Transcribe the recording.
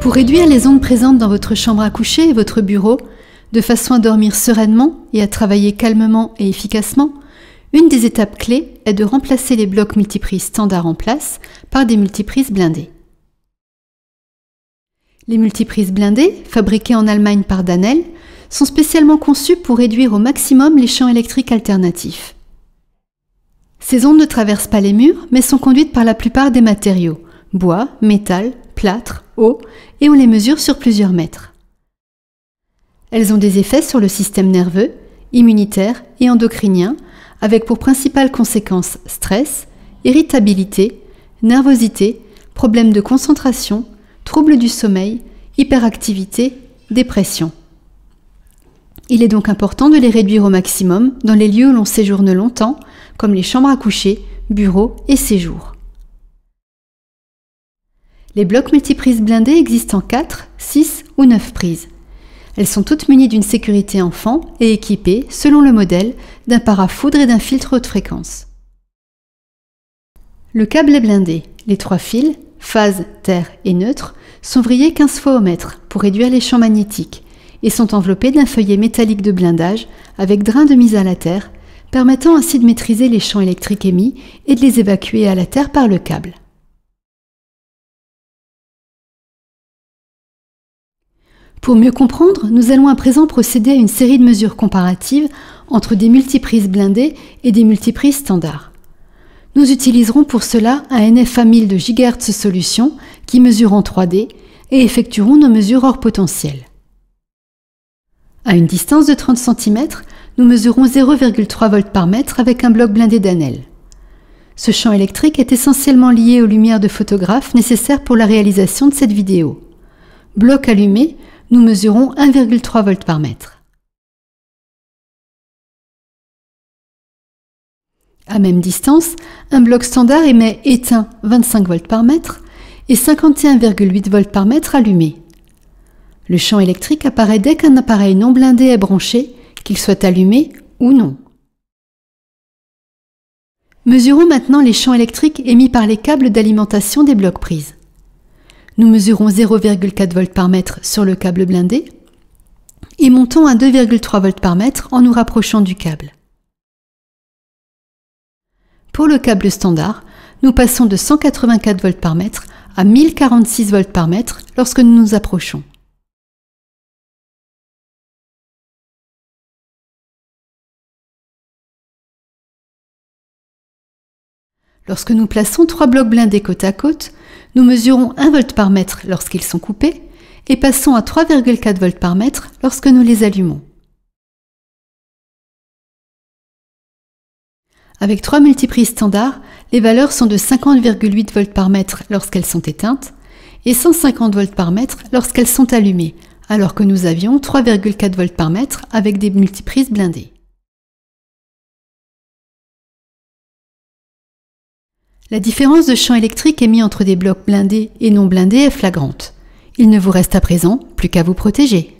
Pour réduire les ondes présentes dans votre chambre à coucher et votre bureau, de façon à dormir sereinement et à travailler calmement et efficacement, une des étapes clés est de remplacer les blocs multiprises standards en place par des multiprises blindées. Les multiprises blindées, fabriquées en Allemagne par Danel, sont spécialement conçues pour réduire au maximum les champs électriques alternatifs. Ces ondes ne traversent pas les murs, mais sont conduites par la plupart des matériaux, bois, métal, plâtre, eau, et on les mesure sur plusieurs mètres. Elles ont des effets sur le système nerveux, immunitaire et endocrinien, avec pour principales conséquences stress, irritabilité, nervosité, problèmes de concentration, troubles du sommeil, hyperactivité, dépression. Il est donc important de les réduire au maximum dans les lieux où l'on séjourne longtemps, comme les chambres à coucher, bureaux et séjours. Les blocs multiprises blindés existent en 4, 6 ou 9 prises. Elles sont toutes munies d'une sécurité enfant et équipées, selon le modèle, d'un parafoudre et d'un filtre haute fréquence. Le câble est blindé. Les 3 fils, phase, terre et neutre, sont vrillés 15 fois au mètre pour réduire les champs magnétiques et sont enveloppés d'un feuillet métallique de blindage avec drain de mise à la terre, permettant ainsi de maîtriser les champs électriques émis et de les évacuer à la terre par le câble. Pour mieux comprendre, nous allons à présent procéder à une série de mesures comparatives entre des multiprises blindées et des multiprises standards. Nous utiliserons pour cela un NFA 1000 de GHz solution qui mesure en 3D et effectuerons nos mesures hors potentiel. À une distance de 30 cm, nous mesurons 0,3 volts par mètre avec un bloc blindé Danel. Ce champ électrique est essentiellement lié aux lumières de photographe nécessaires pour la réalisation de cette vidéo. Bloc allumé, nous mesurons 1,3 volts par mètre. À même distance, un bloc standard émet éteint 25 volts par mètre et 51,8 volts par mètre allumé. Le champ électrique apparaît dès qu'un appareil non blindé est branché, qu'il soit allumé ou non. Mesurons maintenant les champs électriques émis par les câbles d'alimentation des blocs prises. Nous mesurons 0,4 volts par mètre sur le câble blindé et montons à 2,3 volts par mètre en nous rapprochant du câble. Pour le câble standard, nous passons de 184 volts par mètre à 1046 volts par mètre lorsque nous nous approchons. Lorsque nous plaçons 3 blocs blindés côte à côte, nous mesurons 1 volt par mètre lorsqu'ils sont coupés et passons à 3,4 volts par mètre lorsque nous les allumons. Avec 3 multiprises standards, les valeurs sont de 50,8 volts par mètre lorsqu'elles sont éteintes et 150 volts par mètre lorsqu'elles sont allumées, alors que nous avions 3,4 volts par mètre avec des multiprises blindées. La différence de champ électrique émis entre des blocs blindés et non blindés est flagrante. Il ne vous reste à présent plus qu'à vous protéger.